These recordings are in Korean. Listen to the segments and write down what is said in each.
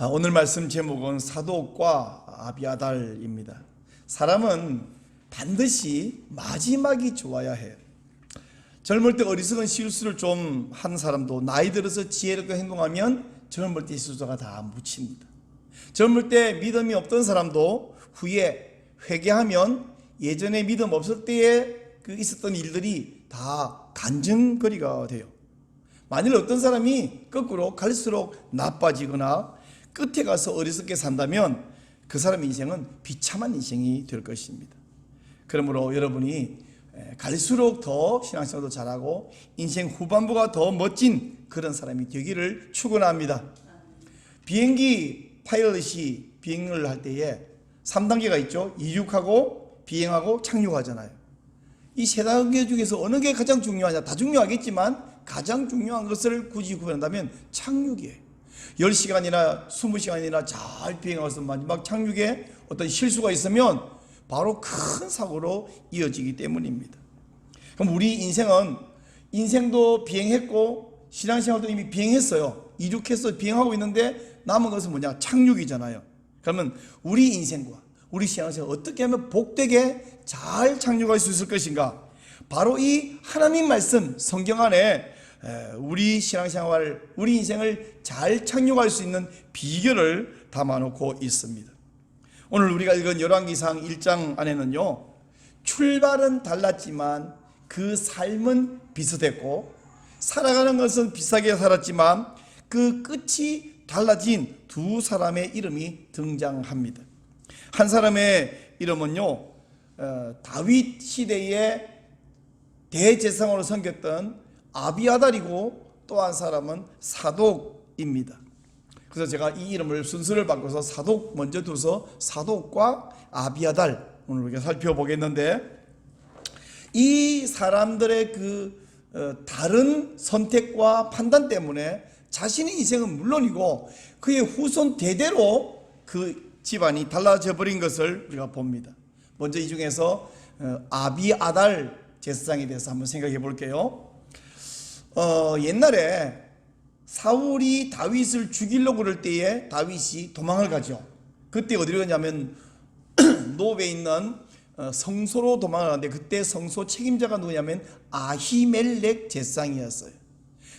오늘 말씀 제목은 사독과 아비아달입니다. 사람은 반드시 마지막이 좋아야 해요. 젊을 때 어리석은 실수를 좀 한 사람도 나이 들어서 지혜롭게 행동하면 젊을 때 실수가 다 묻힙니다. 젊을 때 믿음이 없던 사람도 후에 회개하면 예전에 믿음 없을 때에 있었던 일들이 다 간증거리가 돼요. 만일 어떤 사람이 거꾸로 갈수록 나빠지거나 끝에 가서 어리석게 산다면 그 사람의 인생은 비참한 인생이 될 것입니다. 그러므로 여러분이 갈수록 더 신앙생활도 잘하고 인생 후반부가 더 멋진 그런 사람이 되기를 축원합니다. 비행기 파일럿이 비행을 할 때에 3단계가 있죠. 이륙하고 비행하고 착륙하잖아요. 이 세 단계 중에서 어느 게 가장 중요하냐? 다 중요하겠지만 가장 중요한 것을 굳이 구분한다면 착륙이에요. 10시간이나 20시간이나 잘 비행해서 마지막 착륙에 어떤 실수가 있으면 바로 큰 사고로 이어지기 때문입니다. 그럼 우리 인생도 비행했고 신앙생활도 이미 비행했어요. 이륙해서 비행하고 있는데 남은 것은 뭐냐? 착륙이잖아요. 그러면 우리 인생과 우리 신앙생활 어떻게 하면 복되게 잘 착륙할 수 있을 것인가? 바로 이 하나님 말씀 성경 안에 우리 신앙생활, 우리 인생을 잘 착륙할 수 있는 비결을 담아놓고 있습니다. 오늘 우리가 읽은 열왕기상 1장 안에는요, 출발은 달랐지만 그 삶은 비슷했고 살아가는 것은 비슷하게 살았지만 그 끝이 달라진 두 사람의 이름이 등장합니다. 한 사람의 이름은요, 다윗 시대의 대제사장으로 섬겼던 아비아달이고 또 한 사람은 사독입니다. 그래서 제가 이 이름을 순서를 바꿔서 사독 먼저 두서 사독과 아비아달 오늘 우리가 살펴보겠는데, 이 사람들의 다른 선택과 판단 때문에 자신의 인생은 물론이고 그의 후손 대대로 그 집안이 달라져 버린 것을 우리가 봅니다. 먼저 이 중에서 아비아달 제사장에 대해서 한번 생각해 볼게요. 옛날에 사울이 다윗을 죽이려고 그럴 때에 다윗이 도망을 가죠. 그때 어디로 가냐면 노베에 있는 성소로 도망을 가는데, 그때 성소 책임자가 누구냐면 아히멜렉 제사장이었어요.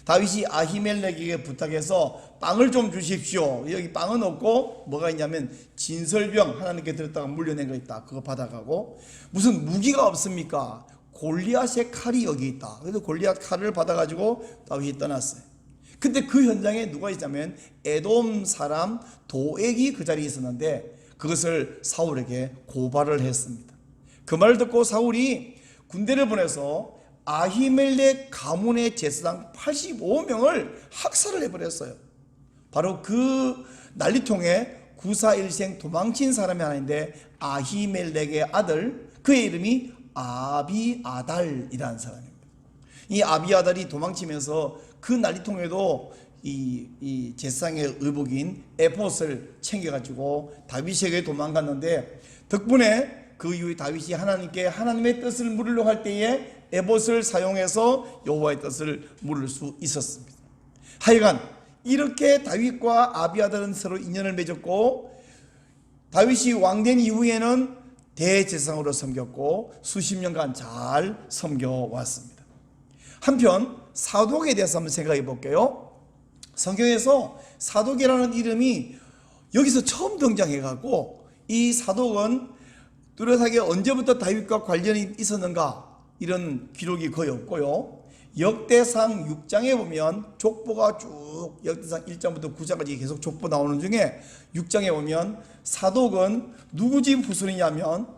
다윗이 아히멜렉에게 부탁해서 빵을 좀 주십시오. 여기 빵은 없고 뭐가 있냐면 진설병, 하나님께 드렸다가 물려낸 거 있다. 그거 받아가고, 무슨 무기가 없습니까? 골리앗의 칼이 여기 있다. 그래서 골리앗 칼을 받아가지고 다윗이 떠났어요. 근데 그 현장에 누가 있냐면 에돔 사람 도액이 그 자리에 있었는데 그것을 사울에게 고발을 했습니다. 그 말을 듣고 사울이 군대를 보내서 아히멜렉 가문의 제사장 85명을 학살을 해버렸어요. 바로 그 난리통에 구사일생 도망친 사람이 하나인데 아히멜렉의 아들, 그의 이름이 아비아달이라는 사람입니다. 이 아비아달이 도망치면서 그 난리통에도 이 제사장의 의복인 에봇을 챙겨가지고 다윗에게 도망갔는데, 덕분에 그 이후에 다윗이 하나님께 하나님의 뜻을 물으려고 할 때에 에봇을 사용해서 여호와의 뜻을 물을 수 있었습니다. 하여간 이렇게 다윗과 아비아달은 서로 인연을 맺었고, 다윗이 왕된 이후에는 대제사장으로 섬겼고 수십 년간 잘 섬겨왔습니다. 한편 사독에 대해서 한번 생각해 볼게요. 성경에서 사독이라는 이름이 여기서 처음 등장해갖고, 이 사독은 뚜렷하게 언제부터 다윗과 관련이 있었는가 이런 기록이 거의 없고요. 역대상 6장에 보면 족보가 쭉 역대상 1장부터 9장까지 계속 족보 나오는 중에 6장에 보면 사독은 누구 집 후손이냐면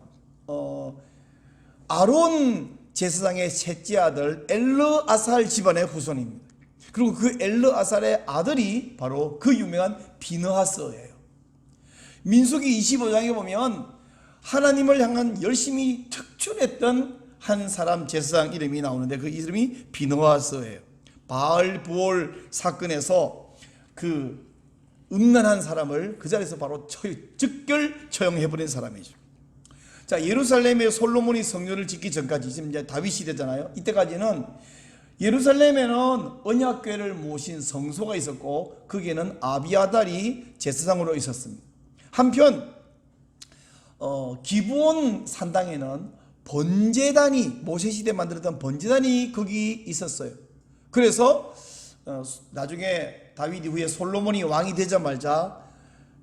아론 제사장의 셋째 아들 엘르아살 집안의 후손입니다. 그리고 그 엘르아살의 아들이 바로 그 유명한 비느하스예요. 민수기 25장에 보면 하나님을 향한 열심히 특출했던 한 사람 제사장 이름이 나오는데 그 이름이 비느하스예요. 바알 부올 사건에서 그 음란한 사람을 그 자리에서 바로 즉결 처형해버린 사람이죠. 자, 예루살렘에 솔로몬이 성전을 짓기 전까지, 지금 이제 다윗 시대잖아요. 이때까지는 예루살렘에는 언약궤를 모신 성소가 있었고 거기에는 아비아달이 제사장으로 있었습니다. 한편 기브온 산당에는 번제단이, 모세 시대 만들었던 번제단이 거기 있었어요. 그래서 나중에 다윗 이후에 솔로몬이 왕이 되자마자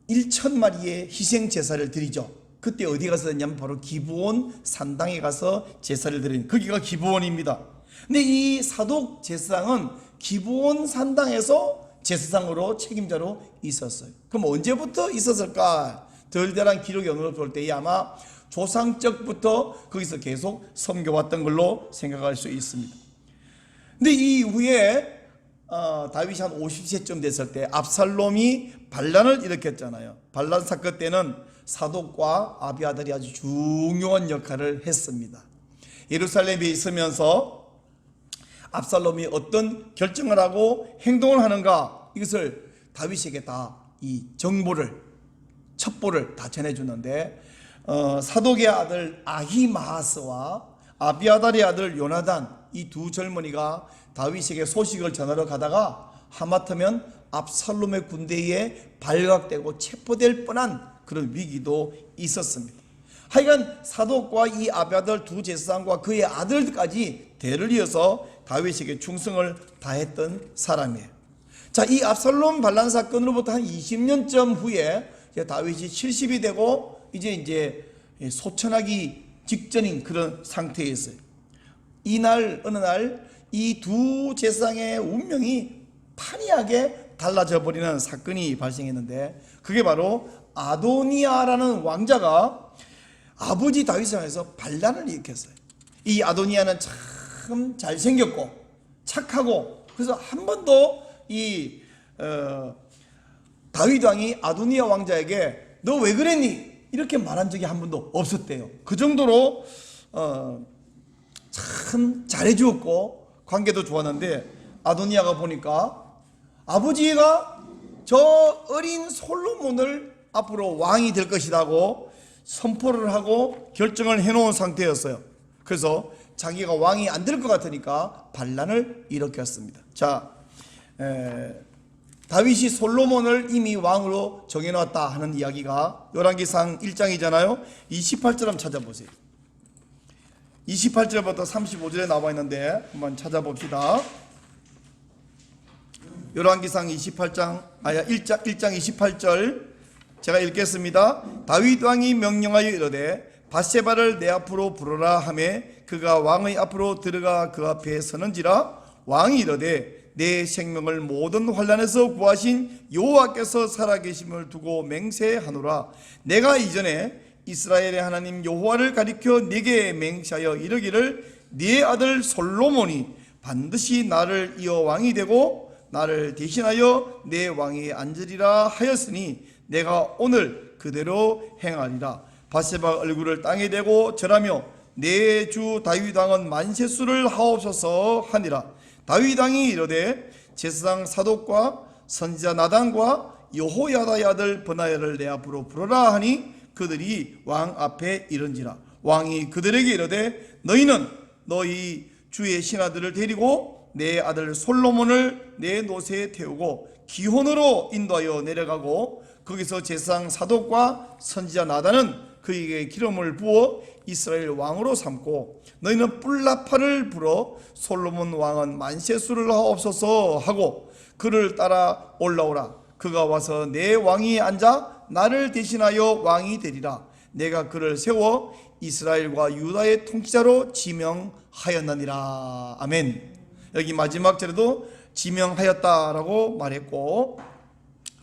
1,000마리의 희생 제사를 드리죠. 그때 어디 가서 했냐면 바로 기브온 산당에 가서 제사를 드리는, 거기가 기브온입니다. 근데 이 사독 제사장은 기브온 산당에서 제사장으로 책임자로 있었어요. 그럼 언제부터 있었을까? 덜덜한 기록이 어느 정도 볼 때 아마 조상적부터 거기서 계속 섬겨왔던 걸로 생각할 수 있습니다. 근데 이 이후에 다윗이 한 50세쯤 됐을 때 압살롬이 반란을 일으켰잖아요. 반란 사건 때는 사독과 아비아달이 아주 중요한 역할을 했습니다. 예루살렘에 있으면서 압살롬이 어떤 결정을 하고 행동을 하는가, 이것을 다윗에게 다 이 정보를, 첩보를 다 전해주는데, 사독의 아들 아히마아스와 아비아달의 아들 요나단, 이 두 젊은이가 다윗에게 소식을 전하러 가다가 하마터면 압살롬의 군대에 발각되고 체포될 뻔한 그런 위기도 있었습니다. 하여간 사독과 이 아비아달 두 제사장과 그의 아들까지 대를 이어서 다윗에게 충성을 다했던 사람이에요. 자, 이 압살롬 반란 사건으로부터 한 20년쯤 후에 다윗이 70이 되고 이제 소천하기 직전인 그런 상태에 있어요. 어느 날 이 두 제사장의 운명이 판이하게 달라져 버리는 사건이 발생했는데, 그게 바로 아도니아라는 왕자가 아버지 다윗을 향해서 반란을 일으켰어요. 이 아도니아는 참 잘생겼고 착하고, 그래서 한 번도 이 다윗 왕이 아도니아 왕자에게 너 왜 그랬니? 이렇게 말한 적이 한 번도 없었대요. 그 정도로 참 잘해주었고 관계도 좋았는데, 아도니아가 보니까 아버지가 저 어린 솔로몬을 앞으로 왕이 될 것이라고 선포를 하고 결정을 해놓은 상태였어요. 그래서 자기가 왕이 안 될 것 같으니까 반란을 일으켰습니다. 자, 다윗이 솔로몬을 이미 왕으로 정해놨다 하는 이야기가 열왕기상 1장이잖아요. 28절 한번 찾아보세요. 28절부터 35절에 나와 있는데 한번 찾아봅시다. 열왕기상 1장 28절 제가 읽겠습니다. 다윗 왕이 명령하여 이르되 밧세바를 내 앞으로 부르라 하매 그가 왕의 앞으로 들어가 그 앞에 서는지라. 왕이 이르되 내 생명을 모든 환난에서 구하신 여호와께서 살아계심을 두고 맹세하노라. 내가 이전에 이스라엘의 하나님 여호와를 가리켜 네게 맹세하여 이르기를 네 아들 솔로몬이 반드시 나를 이어 왕이 되고 나를 대신하여 내 왕위에 앉으리라 하였으니 내가 오늘 그대로 행하리라. 밧세바 얼굴을 땅에 대고 절하며 내 주 다윗 왕은 만세수를 하옵소서 하니라. 다윗 왕이 이르되 제사장 사독과 선지자 나단과 여호야다의 아들 브나야를 내 앞으로 부르라 하니 그들이 왕 앞에 이른지라. 왕이 그들에게 이르되 너희는 너희 주의 신하들을 데리고 내 아들 솔로몬을 내 노새에 태우고 기혼으로 인도하여 내려가고 거기서 제사장 사독과 선지자 나단은 그에게 기름을 부어 이스라엘 왕으로 삼고 너희는 뿔나파를 불어 솔로몬 왕은 만세수를 하옵소서 하고 그를 따라 올라오라. 그가 와서 내 왕위에 앉아 나를 대신하여 왕이 되리라. 내가 그를 세워 이스라엘과 유다의 통치자로 지명하였느니라. 아멘. 여기 마지막 절에도 지명하였다라고 말했고,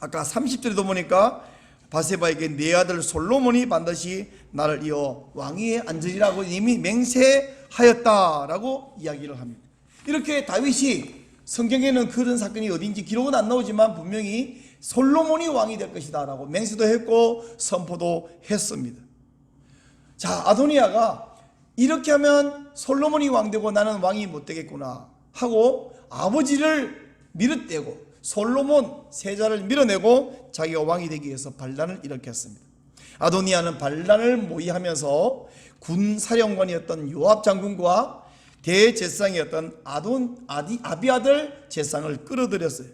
아까 30절에도 보니까 밧세바에게 내 아들 솔로몬이 반드시 나를 이어 왕위에 앉으리라고 이미 맹세하였다라고 이야기를 합니다. 이렇게 다윗이, 성경에는 그런 사건이 어딘지 기록은 안 나오지만 분명히 솔로몬이 왕이 될 것이다 라고 맹세도 했고 선포도 했습니다. 자, 아도니아가 이렇게 하면 솔로몬이 왕되고 나는 왕이 못 되겠구나 하고 아버지를 밀어떼고 솔로몬 세자를 밀어내고 자기가 왕이 되기 위해서 반란을 일으켰습니다. 아도니아는 반란을 모의하면서 군 사령관이었던 요압 장군과 대제사장이었던 아비아들 제사장을 끌어들였어요.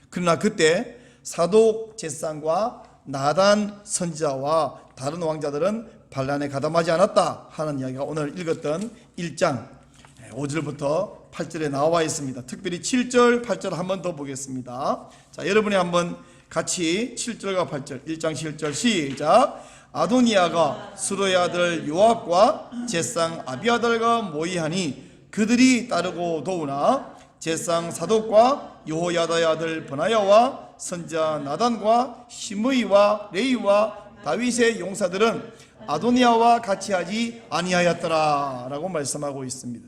그러나 그때 사독 제사장과 나단 선지자와 다른 왕자들은 반란에 가담하지 않았다 하는 이야기가 오늘 읽었던 1장 5절부터 8절에 나와 있습니다. 특별히 7절, 8절 한 번 더 보겠습니다. 자, 여러분이 한번 같이 7절과 8절, 1장 7절 시작. 아도니아가 스루의 아들 요압과 제사장 아비아달과 모의하니 그들이 따르고 도우나 제사장 사독과 여호야다의 아들 브나야와 선지자 나단과 시므이와 레이와 다윗의 용사들은 아도니아와 같이 하지 아니하였더라 라고 말씀하고 있습니다.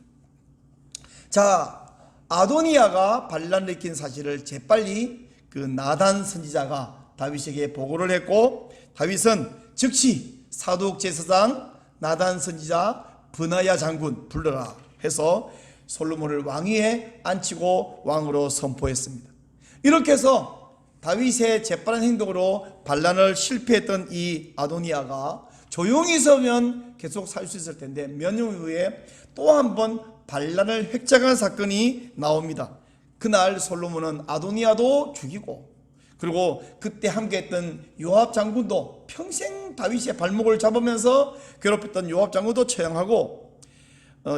자, 아도니아가 반란을 일으킨 사실을 재빨리 그 나단 선지자가 다윗에게 보고를 했고, 다윗은 즉시 사독 제사장 나단 선지자 브나야 장군 불러라 해서 솔로몬을 왕위에 앉히고 왕으로 선포했습니다. 이렇게 해서 다윗의 재빠른 행동으로 반란을 실패했던 이 아도니아가 조용히 서면 계속 살 수 있을 텐데 몇 년 후에 또 한 번 반란을 획작한 사건이 나옵니다. 그날 솔로몬은 아도니아도 죽이고, 그리고 그때 함께했던 요압 장군도, 평생 다윗의 발목을 잡으면서 괴롭혔던 요압 장군도 처형하고,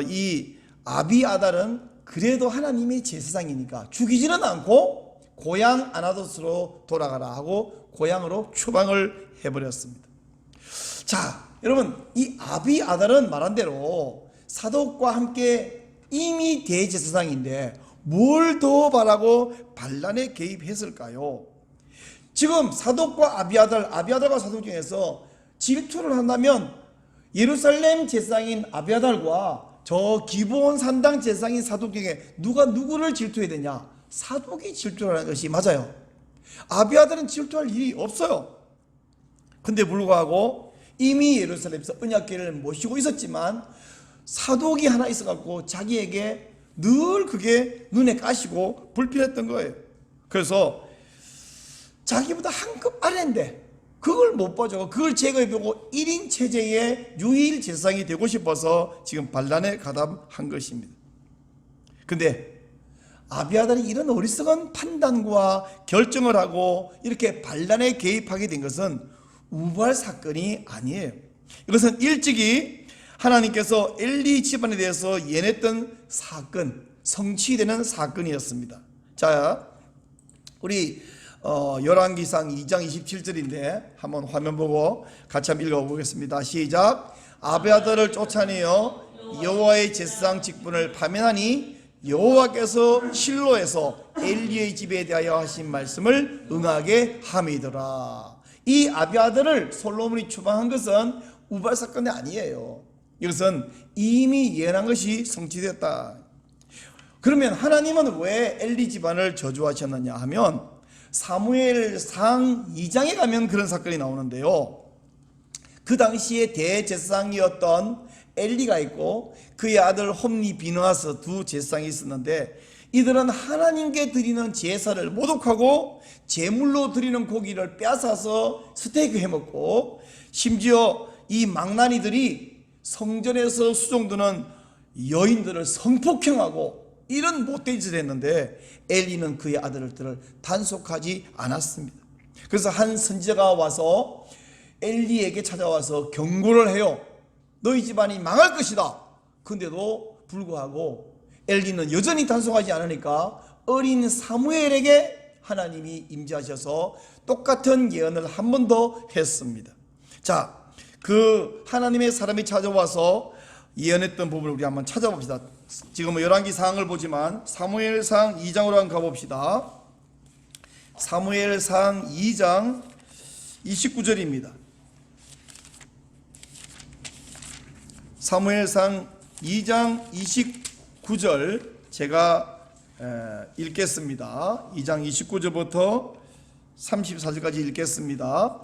이 아비아달은 그래도 하나님의 제사장이니까 죽이지는 않고 고향 아나돗으로 돌아가라 하고 고향으로 추방을 해버렸습니다. 자, 여러분, 이 아비아달은 말한 대로 사독과 함께 이미 대제사장인데 뭘 더 바라고 반란에 개입했을까요? 지금 사독과 아비아달과 사독 중에서 질투를 한다면 예루살렘 제사장인 아비아달과 저 기브온 산당 제사장인 사독 중에 누가 누구를 질투해야 되냐? 사독이 질투하는 것이 맞아요. 아비아달은 질투할 일이 없어요. 근데 불구하고 이미 예루살렘에서 언약궤를 모시고 있었지만 사독이 하나 있어갖고 자기에게 늘 그게 눈에 까시고 불편했던 거예요. 그래서 자기보다 한 급 아래인데 그걸 못 봐줘. 그걸 제거해보고 1인 체제의 유일 제사장이 되고 싶어서 지금 반란에 가담한 것입니다. 근데 아비아달이 이런 어리석은 판단과 결정을 하고 이렇게 반란에 개입하게 된 것은 우발 사건이 아니에요. 이것은 일찍이 하나님께서 엘리 집안에 대해서 예언했던 사건, 성취되는 사건이었습니다. 자, 우리 열왕기상 2장 27절인데 한번 화면 보고 같이 한번 읽어보겠습니다. 시작. 아비아달을 쫓아내어 여호와의 제사장 직분을 파면하니 여호와께서 실로에서 엘리의 집에 대하여 하신 말씀을 응하게 함이더라. 이 아비아달을 솔로몬이 추방한 것은 우발 사건이 아니에요. 이것은 이미 예언한 것이 성취됐다. 그러면 하나님은 왜 엘리 집안을 저주하셨느냐 하면 사무엘상 2장에 가면 그런 사건이 나오는데요. 그 당시에 대제사장이었던 엘리가 있고 그의 아들 홈니 비느하스 두 제사장이 있었는데, 이들은 하나님께 드리는 제사를 모독하고 제물로 드리는 고기를 빼앗아서 스테이크 해먹고, 심지어 이 망나니들이 성전에서 수종드는 여인들을 성폭행하고 이런 못된 짓을 했는데 엘리는 그의 아들들을 단속하지 않았습니다. 그래서 한 선지자가 와서 엘리에게 찾아와서 경고를 해요. 너희 집안이 망할 것이다. 근데도 불구하고 엘리는 여전히 단속하지 않으니까 어린 사무엘에게 하나님이 임재하셔서 똑같은 예언을 한 번 더 했습니다. 자, 그 하나님의 사람이 찾아와서 예언했던 부분을 우리 한번 찾아봅시다. 지금은 열왕기상을 보지만 사무엘상 2장으로 한번 가봅시다. 사무엘상 2장 29절입니다. 사무엘상 2장 29절 제가 읽겠습니다. 2장 29절부터 34절까지 읽겠습니다.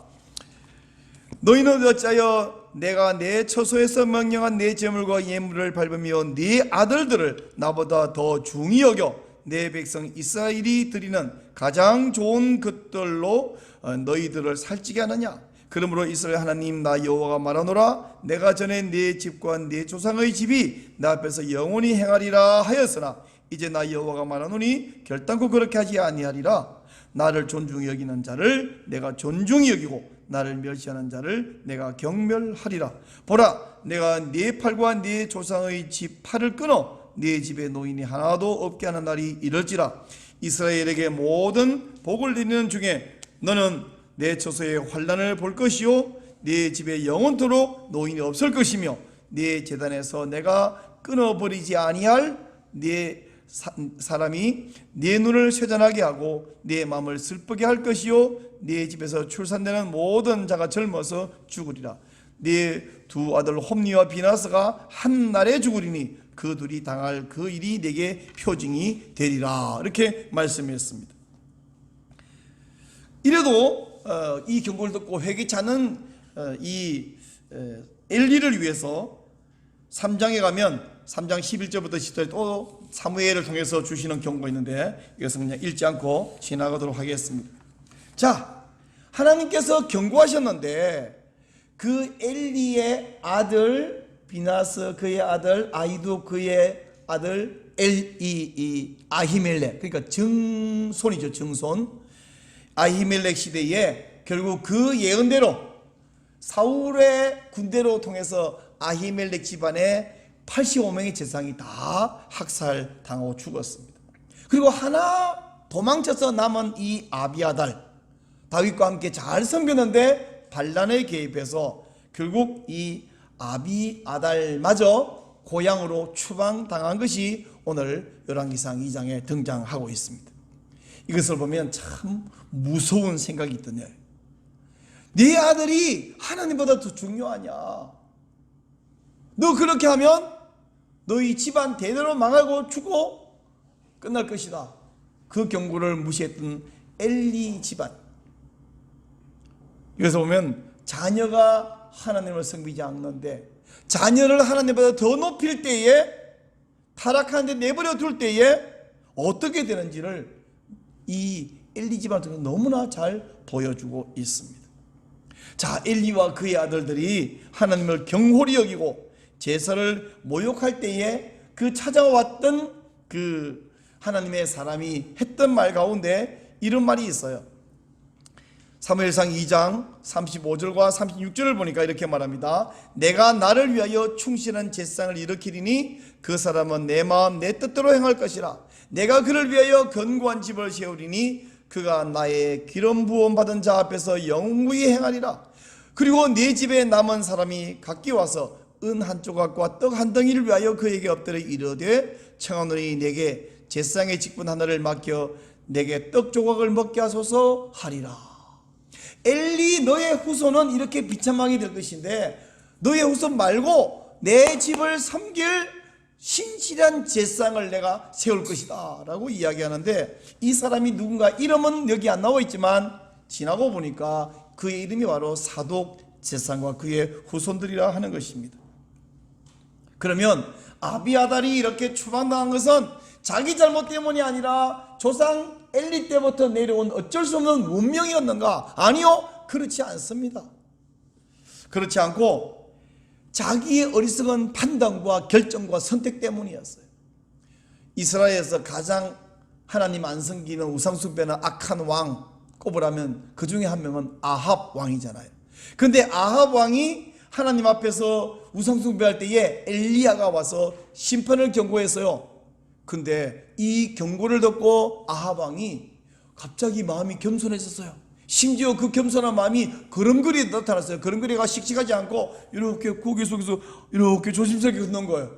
너희는 어찌하여 내가 내 처소에서 명령한 내 제물과 예물을 밟으며 네 아들들을 나보다 더 중히 여겨 내 백성 이스라엘이 드리는 가장 좋은 것들로 너희들을 살찌게 하느냐? 그러므로 이스라엘 하나님 나 여호와가 말하노라 내가 전에 네 집과 네 조상의 집이 나 앞에서 영원히 행하리라 하였으나 이제 나 여호와가 말하노니 결단코 그렇게 하지 아니하리라. 나를 존중히 여기는 자를 내가 존중히 여기고 나를 멸시하는 자를 내가 경멸하리라. 보라 내가 네 팔과 네 조상의 집 팔을 끊어 네 집에 노인이 하나도 없게 하는 날이 이럴지라. 이스라엘에게 모든 복을 내리는 중에 너는 내 처소의 환난을 볼 것이요 네 집에 영원토록 노인이 없을 것이며 네 제단에서 내가 끊어버리지 아니할 네 사람이 네 눈을 쇠잔하게 하고 네 마음을 슬프게 할 것이요 네 집에서 출산되는 모든 자가 젊어서 죽으리라. 네 두 아들 홈니와 비나스가 한 날에 죽으리니 그 둘이 당할 그 일이 내게 표징이 되리라. 이렇게 말씀했습니다. 이래도 이 경고를 듣고 회개치 않은 이 엘리를 위해서 3장에 가면 3장 11절부터 10절에 또 사무엘을 통해서 주시는 경고가 있는데 이것은 그냥 읽지 않고 지나가도록 하겠습니다. 자, 하나님께서 경고하셨는데 그 엘리의 아들 비나스, 그의 아들 아이두, 그의 아들 아히멜렉, 그러니까 증손이죠. 증손 아히멜렉 시대에 결국 그 예언대로 사울의 군대로 통해서 아히멜렉 집안의 85명의 제사장이 다 학살당하고 죽었습니다. 그리고 하나 도망쳐서 남은 이 아비아달, 다윗과 함께 잘 섬겼는데 반란에 개입해서 결국 이 아비아달마저 고향으로 추방당한 것이 오늘 열왕기상 2장에 등장하고 있습니다. 이것을 보면 참 무서운 생각이 드네요. 네 아들이 하나님보다 더 중요하냐? 너 그렇게 하면 너희 집안 대대로 망하고 죽고 끝날 것이다. 그 경고를 무시했던 엘리 집안. 여기서 보면 자녀가 하나님을 섬기지 않는데 자녀를 하나님보다 더 높일 때에 타락하는 데 내버려 둘 때에 어떻게 되는지를 이 엘리 집안을 통해서 너무나 잘 보여주고 있습니다. 자, 엘리와 그의 아들들이 하나님을 경홀히 여기고 제사를 모욕할 때에 그 찾아왔던 그 하나님의 사람이 했던 말 가운데 이런 말이 있어요. 사무엘상 2장 35절과 36절을 보니까 이렇게 말합니다. 내가 나를 위하여 충실한 제사장을 일으키리니 그 사람은 내 마음 내 뜻대로 행할 것이라. 내가 그를 위하여 견고한 집을 세우리니 그가 나의 기름 부음 받은 자 앞에서 영구히 행하리라. 그리고 네 집에 남은 사람이 각기 와서 은 한 조각과 떡 한 덩이를 위하여 그에게 엎드려 이르되 청하노니 내게 제사장의 직분 하나를 맡겨 내게 떡 조각을 먹게 하소서 하리라. 엘리 너의 후손은 이렇게 비참하게 될 것인데 너의 후손 말고 내 집을 섬길 신실한 제사장을 내가 세울 것이다 라고 이야기하는데 이 사람이 누군가 이름은 여기 안 나와 있지만 지나고 보니까 그의 이름이 바로 사독 제사장과 그의 후손들이라 하는 것입니다. 그러면 아비아달이 이렇게 추방당한 것은 자기 잘못 때문이 아니라 조상 엘리 때부터 내려온 어쩔 수 없는 운명이었는가? 아니요, 그렇지 않습니다. 그렇지 않고 자기의 어리석은 판단과 결정과 선택 때문이었어요. 이스라엘에서 가장 하나님 안 섬기는 우상숭배는 악한 왕 꼽으라면 그 중에 한 명은 아합 왕이잖아요. 그런데 아합 왕이 하나님 앞에서 우상숭배할 때에 엘리야가 와서 심판을 경고했어요. 근데 이 경고를 듣고 아합 왕이 갑자기 마음이 겸손해졌어요. 심지어 그 겸손한 마음이 걸음걸이에 나타났어요. 걸음걸이가 씩씩하지 않고 이렇게 고개 속에서 이렇게 조심스럽게 걷는 거예요.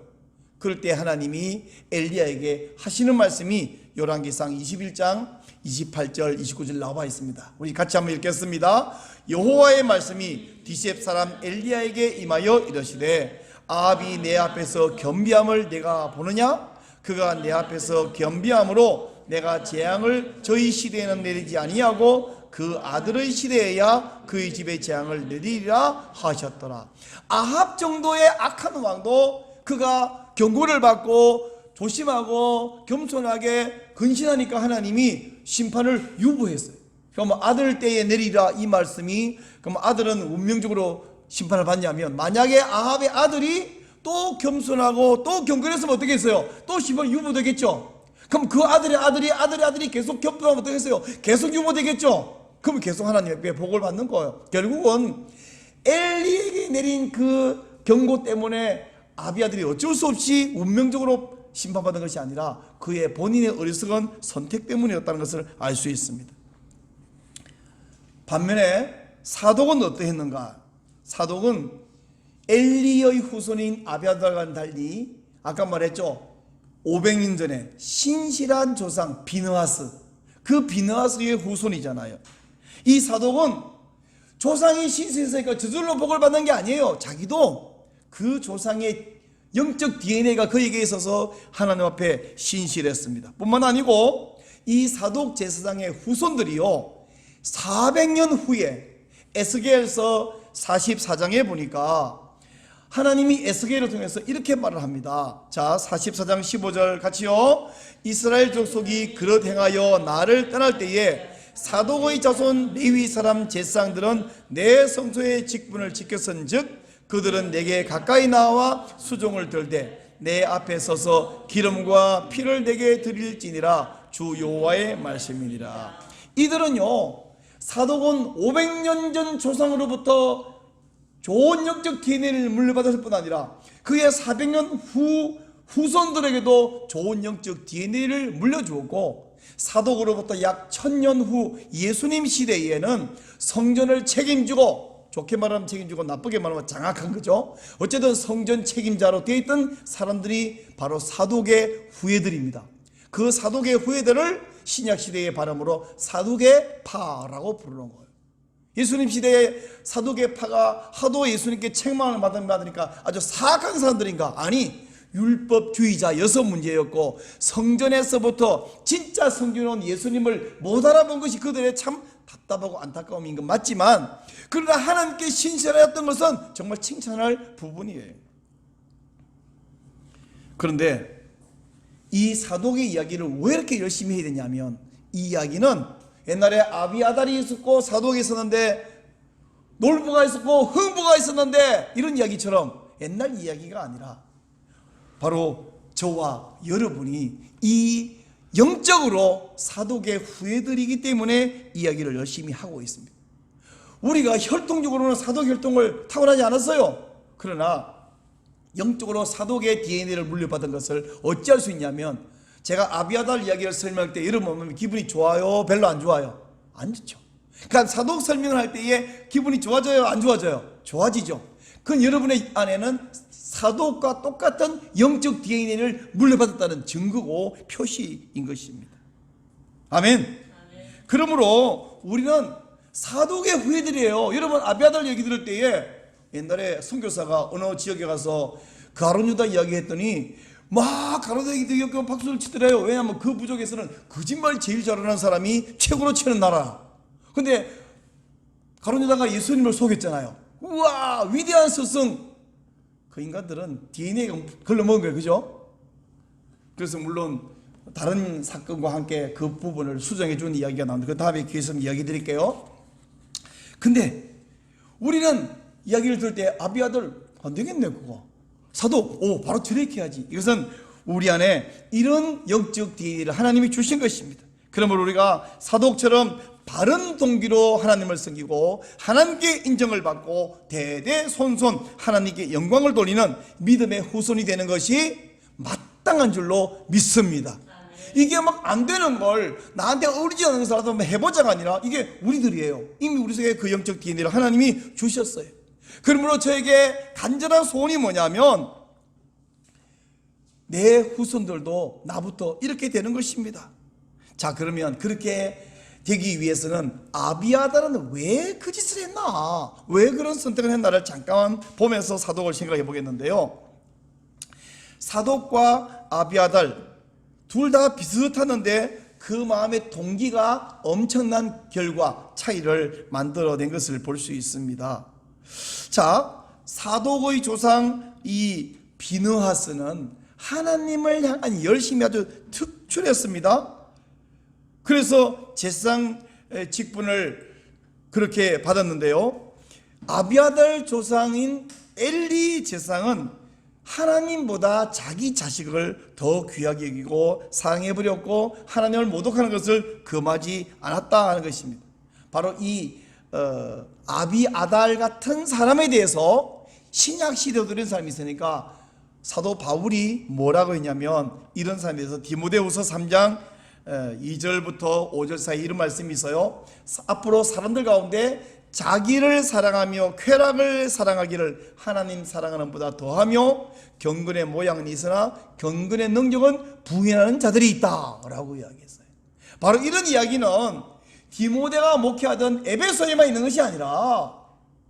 그럴 때 하나님이 엘리야에게 하시는 말씀이 열왕기상 21장 28절 29절 나와 있습니다. 우리 같이 한번 읽겠습니다. 여호와의 말씀이 디셉 사람 엘리야에게 임하여 이르시되 아합이 내 앞에서 겸비함을 내가 보느냐? 그가 내 앞에서 겸비함으로 내가 재앙을 저희 시대에는 내리지 아니하고 그 아들의 시대에야 그의 집에 재앙을 내리리라 하셨더라. 아합 정도의 악한 왕도 그가 경고를 받고 조심하고 겸손하게 근신하니까 하나님이 심판을 유보했어요. 그럼 아들 때에 내리라 이 말씀이 그럼 아들은 운명적으로 심판을 받냐면 만약에 아합의 아들이 또 겸손하고 또 경건했으면 어떻게 했어요? 또 심판 유보되겠죠. 그럼 그 아들의 아들이 계속 겸손하면 어떻게 했어요? 계속 유보되겠죠. 그럼 계속 하나님의 복을 받는 거예요. 결국은 엘리에게 내린 그 경고 때문에 아비아들이 어쩔 수 없이 운명적으로 심판받은 것이 아니라 그의 본인의 어리석은 선택 때문이었다는 것을 알 수 있습니다. 반면에 사독은 어떠했는가? 사독은 엘리의 후손인 아비아달과는 달리 아까 말했죠. 500년 전에 신실한 조상 비느하스, 그 비느하스의 후손이잖아요. 이 사독은 조상이 신실했으니까 저절로 복을 받는 게 아니에요. 자기도 그 조상의 영적 DNA가 그에게 있어서 하나님 앞에 신실했습니다. 뿐만 아니고 이 사독 제사장의 후손들이요 400년 후에 에스겔서 44장에 보니까 하나님이 에스겔을 통해서 이렇게 말을 합니다. 자, 44장 15절 같이요. 이스라엘 족속이 그릇 행하여 나를 떠날 때에 사독의 자손 레위 사람 제사장들은 내 성소의 직분을 지켰은즉 그들은 내게 가까이 나와 수종을 들되 내 앞에 서서 기름과 피를 내게 드릴지니라 주 여호와의 말씀이니라. 이들은요 사독은 500년 전 조상으로부터 좋은 영적 DNA를 물려받았을 뿐 아니라 그의 400년 후손들에게도 좋은 영적 DNA를 물려주었고 사독으로부터 약 1000년 후 예수님 시대에는 성전을 책임지고 좋게 말하면 책임지고 나쁘게 말하면 장악한 거죠. 어쨌든 성전 책임자로 되어 있던 사람들이 바로 사독의 후예들입니다. 그 사독의 후예들을 신약시대의 발음으로 사독의 파라고 부르는 거예요. 예수님 시대에 사독의 파가 하도 예수님께 책망을 받으니까 아주 사악한 사람들인가? 아니, 율법주의자여서 문제였고 성전에서부터 진짜 성경은 예수님을 못 알아본 것이 그들의 참 답답하고 안타까움인 건 맞지만 그러나 하나님께 신실하였던 것은 정말 칭찬할 부분이에요. 그런데 이 사독의 이야기를 왜 이렇게 열심히 해야 되냐면 이 이야기는 옛날에 아비아달이 있었고 사독이 있었는데 놀부가 있었고 흥부가 있었는데 이런 이야기처럼 옛날 이야기가 아니라 바로 저와 여러분이 이 영적으로 사독의 후예들이기 때문에 이야기를 열심히 하고 있습니다. 우리가 혈통적으로는 사독 혈통을 타고나지 않았어요. 그러나 영적으로 사독의 DNA를 물려받은 것을 어찌할 수 있냐면 제가 아비아달 이야기를 설명할 때 여러분 보면 기분이 좋아요? 별로 안 좋아요? 안 좋죠. 그러니까 사독 설명을 할 때에 기분이 좋아져요? 안 좋아져요? 좋아지죠. 그건 여러분의 안에는 사독과 똑같은 영적 DNA를 물려받았다는 증거고 표시인 것입니다. 아멘. 그러므로 우리는 사독의 후예들이에요. 여러분 아비아달 얘기 들을 때에 옛날에 선교사가 어느 지역에 가서 가룟 유다 이야기했더니 막 가룟 유다 얘기 듣고 박수를 치더래요. 왜냐하면 그 부족에서는 거짓말 제일 잘하는 사람이 최고로 치는 나라. 근데 가룟 유다가 예수님을 속였잖아요. 우와 위대한 스승. 그 인간들은 DNA가 걸러먹은 거예요. 그죠? 그래서 물론 다른 사건과 함께 그 부분을 수정해 준 이야기가 나옵니다. 그 다음에 기회에서 이야기 드릴게요. 근데 우리는 이야기를 들을 때 아비아들 안 되겠네 그거. 사독 바로 드레이크해야지. 이것은 우리 안에 이런 영적 DNA를 하나님이 주신 것입니다. 그러므로 우리가 사독처럼 바른 동기로 하나님을 섬기고 하나님께 인정을 받고 대대손손 하나님께 영광을 돌리는 믿음의 후손이 되는 것이 마땅한 줄로 믿습니다. 이게 막 안 되는 걸 나한테 어울리지 않는 사람도 해보자가 아니라 이게 우리들이에요. 이미 우리 속에 그 영적 DNA를 하나님이 주셨어요. 그러므로 저에게 간절한 소원이 뭐냐면 내 후손들도 나부터 이렇게 되는 것입니다. 자, 그러면 그렇게 되기 위해서는 아비아달은 왜 그 짓을 했나? 왜 그런 선택을 했나를 잠깐 보면서 사독을 생각해 보겠는데요. 사독과 아비아달 둘 다 비슷하는데 그 마음의 동기가 엄청난 결과 차이를 만들어낸 것을 볼 수 있습니다. 자, 사독의 조상 이 비느하스는 하나님을 향한 열심이 아주 특출했습니다. 그래서 제사장 직분을 그렇게 받았는데요. 아비아달 조상인 엘리 제사장은 하나님보다 자기 자식을 더 귀하게 여기고 사랑해버렸고 하나님을 모독하는 것을 금하지 않았다 하는 것입니다. 바로 이 아비아달 같은 사람에 대해서 신약 시대에 들은 사람이 있으니까 사도 바울이 뭐라고 했냐면 이런 사람에 대해서 디모데후서 3장 2절부터 5절 사이 이런 말씀이 있어요. 앞으로 사람들 가운데 자기를 사랑하며 쾌락을 사랑하기를 하나님 사랑하는 보다 더하며 경건의 모양은 있으나 경건의 능력은 부인하는 자들이 있다 라고 이야기했어요. 바로 이런 이야기는 디모데가 목회하던 에베소에만 있는 것이 아니라,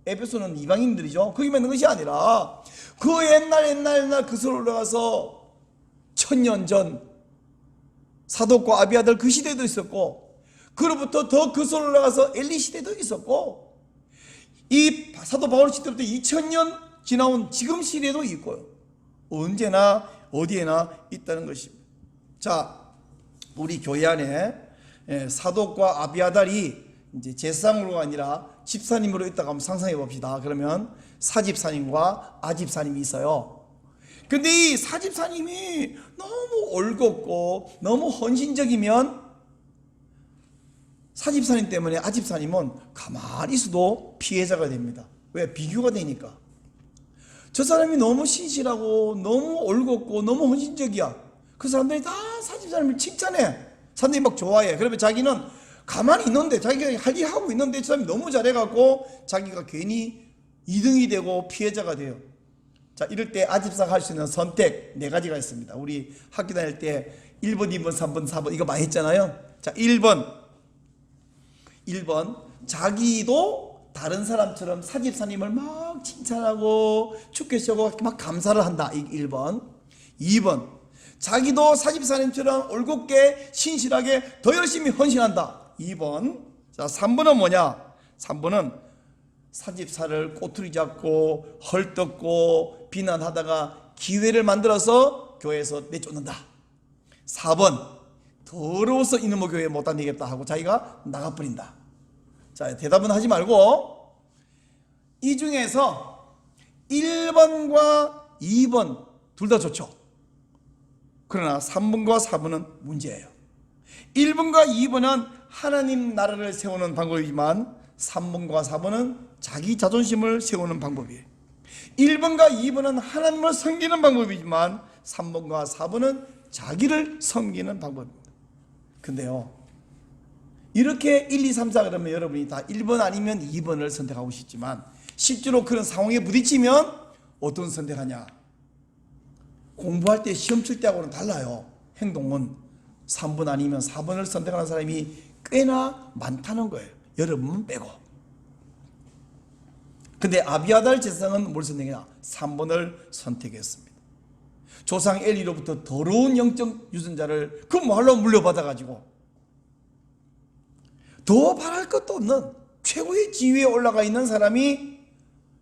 에베소는 이방인들이죠. 거기만 있는 것이 아니라 그 옛날 그 서로 올라가서 1000년 전 사독과 아비아달 그 시대도 있었고, 그로부터 더 그 서로 올라가서 엘리 시대도 있었고, 이 사도 바울 시대부터 2000년 지나온 지금 시대도 있고요. 언제나 어디에나 있다는 것입니다. 자, 우리 교회 안에 사독과 아비아달이 이제 제사장으로 아니라 집사님으로 있다고 한번 상상해 봅시다. 그러면 사집사님과 아집사님이 있어요. 근데 이 사집사님이 너무 올곧고 너무 헌신적이면 사집사님 때문에 아집사님은 가만히 있어도 피해자가 됩니다. 왜? 비교가 되니까. 저 사람이 너무 신실하고 너무 올곧고 너무 헌신적이야. 그 사람들이 다 사집사님을 칭찬해. 사람들이 막 좋아해. 그러면 자기는 가만히 있는데, 자기가 할 일 하고 있는데 저 사람이 너무 잘해갖고 자기가 괜히 2등이 되고 피해자가 돼요. 자, 이럴 때 아집사가 할 수 있는 선택 4가지가 있습니다. 우리 학교 다닐 때 1번, 2번, 3번, 4번 이거 많이 했잖아요. 자, 1번 자기도 다른 사람처럼 사집사님을 막 칭찬하고 축계 세우고 막 감사를 한다. 1번. 2번 자기도 사집사님처럼 올곧게 신실하게 더 열심히 헌신한다. 2번. 자, 3번은 뭐냐? 3번은 사집사를 꼬투리 잡고 헐뜯고 비난하다가 기회를 만들어서 교회에서 내쫓는다. 4번 더러워서 이놈의 교회 못 다니겠다 하고 자기가 나가버린다. 자, 대답은 하지 말고 이 중에서 1번과 2번 둘 다 좋죠. 그러나 3번과 4번은 문제예요. 1번과 2번은 하나님 나라를 세우는 방법이지만 3번과 4번은 자기 자존심을 세우는 방법이에요. 1번과 2번은 하나님을 섬기는 방법이지만 3번과 4번은 자기를 섬기는 방법입니다. 근데요, 이렇게 1, 2, 3, 4 그러면 여러분이 다 1번 아니면 2번을 선택하고 싶지만 실제로 그런 상황에 부딪히면 어떤 선택하냐? 공부할 때 시험 칠 때하고는 달라요. 행동은 3번 아니면 4번을 선택하는 사람이 꽤나 많다는 거예요. 여러분 빼고. 근데 아비아달 제사장은 뭘 선택했냐? 3번을 선택했습니다. 조상 엘리로부터 더러운 영적 유전자를 그 뭐하러 물려받아가지고 더 바랄 것도 없는 최고의 지위에 올라가 있는 사람이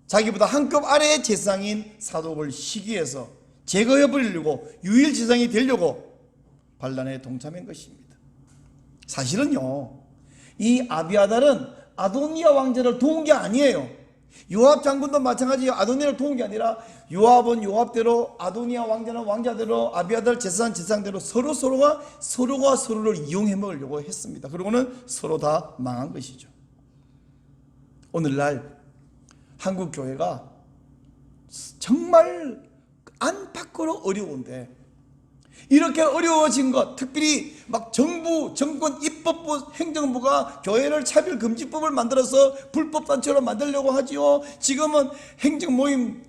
자기보다 한 급 아래의 제사장인 사독을 시기해서 제거해버리려고 유일 제사장이 되려고 반란에 동참한 것입니다. 사실은요, 이 아비아달은 아도니아 왕자를 도운 게 아니에요. 요압 장군도 마찬가지예요. 아도니아를 도운 게 아니라 요압은 요압대로, 아도니아 왕자는 왕자대로, 아비아달 제사장대로 서로가 서로를 이용해 먹으려고 했습니다. 그리고는 서로 다 망한 것이죠. 오늘날 한국 교회가 정말 안팎으로 어려운데, 이렇게 어려워진 것, 특별히 막 정부, 정권, 입법부, 행정부가 교회를 차별금지법을 만들어서 불법단체로 만들려고 하지요. 지금은 행정모임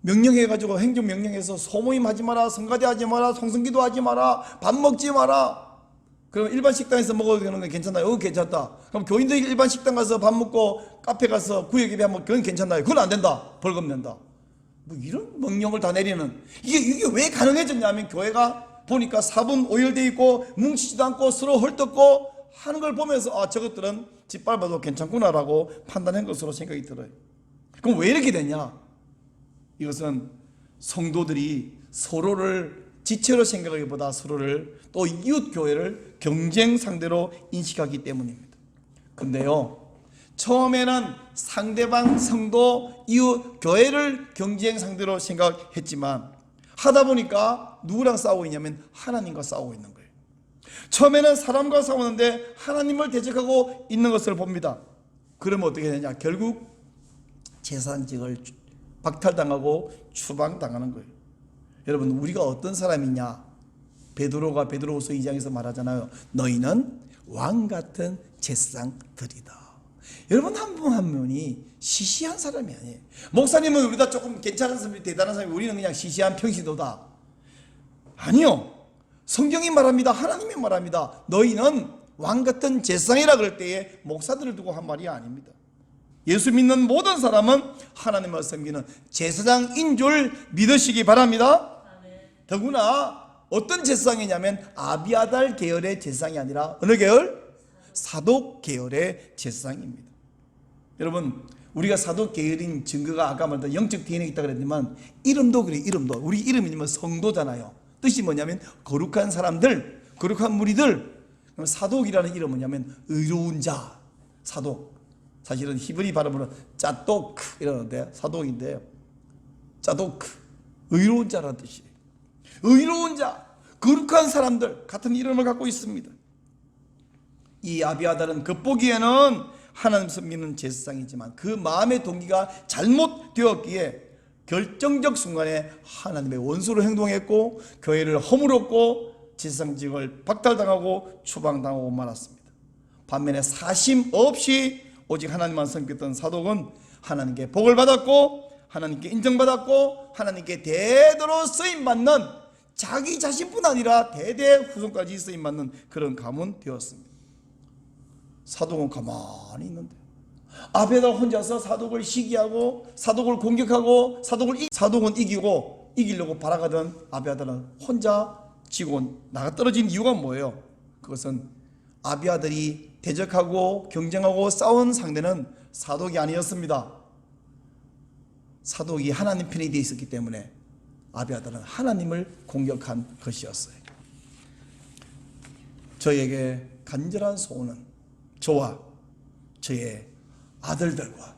명령해가지고, 행정명령해서 소모임 하지 마라, 성가대 하지 마라, 성승기도 하지 마라, 밥 먹지 마라. 그럼 일반 식당에서 먹어도 되는 건 괜찮나요? 괜찮다. 그럼 교인들이 일반 식당 가서 밥 먹고 카페 가서 구역 예배하면 그건 괜찮나요? 그건 안 된다. 벌금 낸다. 뭐 이런 명령을 다 내리는, 이게 왜 가능해졌냐면 교회가 보니까 사분 오열되어 있고 뭉치지도 않고 서로 헐뜯고 하는 걸 보면서 저것들은 짓밟아도 괜찮구나라고 판단한 것으로 생각이 들어요. 그럼 왜 이렇게 되냐? 이것은 성도들이 서로를 지체로 생각하기보다 서로를 또 이웃 교회를 경쟁 상대로 인식하기 때문입니다. 근데요, 처음에는 상대방 성도 이웃 교회를 경쟁 상대로 생각했지만 하다 보니까 누구랑 싸우고 있냐면 하나님과 싸우고 있는 거예요. 처음에는 사람과 싸우는데 하나님을 대적하고 있는 것을 봅니다. 그러면 어떻게 되냐? 결국 제사장직을 박탈당하고 추방당하는 거예요. 여러분, 우리가 어떤 사람이냐? 베드로가 베드로후서 2장에서 말하잖아요. 너희는 왕 같은 제사장들이다. 여러분, 한 분 한 분이 시시한 사람이 아니에요. 목사님은 우리가 조금 괜찮은 사람이, 대단한 사람이, 우리는 그냥 시시한 평신도다. 아니요. 성경이 말합니다. 하나님이 말합니다. 너희는 왕 같은 제사장이라 그럴 때에 목사들을 두고 한 말이 아닙니다. 예수 믿는 모든 사람은 하나님을 섬기는 제사장인 줄 믿으시기 바랍니다. 더구나 어떤 제사장이냐면 아비아달 계열의 제사장이 아니라 어느 계열? 사독 계열의 제사장입니다. 여러분, 우리가 사독 계열인 증거가 아까 말했던 영적 DNA가 있다고 그랬지만 이름도 그래요. 이름도. 우리 이름이면 성도잖아요. 뜻이 뭐냐면 거룩한 사람들, 거룩한 무리들. 그럼 사독이라는 이름은 뭐냐면 의로운 자, 사독. 사실은 히브리 발음으로 짜도크 이러는데 사독인데요. 짜도크, 의로운 자라는 뜻이에요. 의로운 자, 거룩한 사람들 같은 이름을 갖고 있습니다. 이 아비아달은 겉보기에는 하나님 섬기는 제사장이지만 그 마음의 동기가 잘못되었기에 결정적 순간에 하나님의 원수로 행동했고 교회를 허물었고 제사장직을 박탈당하고 추방당하고 말았습니다. 반면에 사심 없이 오직 하나님만 섬겼던 사독은 하나님께 복을 받았고 하나님께 인정받았고 하나님께 대대로 쓰임받는, 자기 자신뿐 아니라 대대 후손까지 쓰임받는 그런 가문 되었습니다. 사독은 가만히 있는데 아비아달 혼자서 사독을 시기하고 사독을 공격하고 사독은 이기고 이기려고 바라가던 아비아달은 혼자 지고 나가 떨어진 이유가 뭐예요? 그것은 아비아달이 대적하고 경쟁하고 싸운 상대는 사독이 아니었습니다. 사독이 하나님 편에 되어 있었기 때문에 아비아달은 하나님을 공격한 것이었어요. 저에게 간절한 소원은 저와 저의 아들들과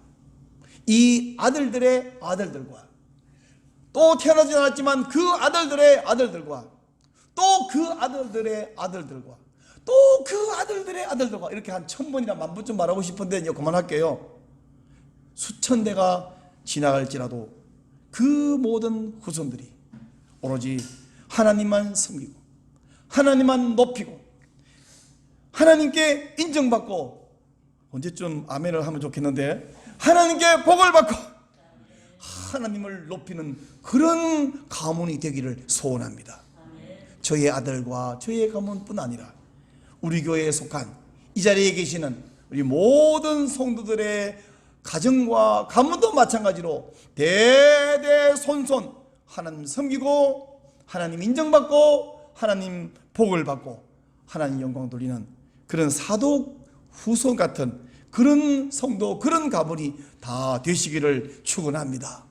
이 아들들의 아들들과 또 태어나지 않았지만 그 아들들의 아들들과 또 그 아들들의 아들들과 또 그 아들들의 아들들과 이렇게 한 1000번이나 10,000번쯤 말하고 싶은데 이제 그만할게요. 수천 대가 지나갈지라도 그 모든 후손들이 오로지 하나님만 섬기고 하나님만 높이고 하나님께 인정받고, 언제쯤 아멘을 하면 좋겠는데, 하나님께 복을 받고 하나님을 높이는 그런 가문이 되기를 소원합니다. 저의 아들과 저의 가문뿐 아니라 우리 교회에 속한 이 자리에 계시는 우리 모든 성도들의 가정과 가문도 마찬가지로 대대손손 하나님 섬기고 하나님 인정받고 하나님 복을 받고 하나님 영광 돌리는 그런 사독 후손 같은 그런 성도, 그런 가문이 다 되시기를 축원합니다.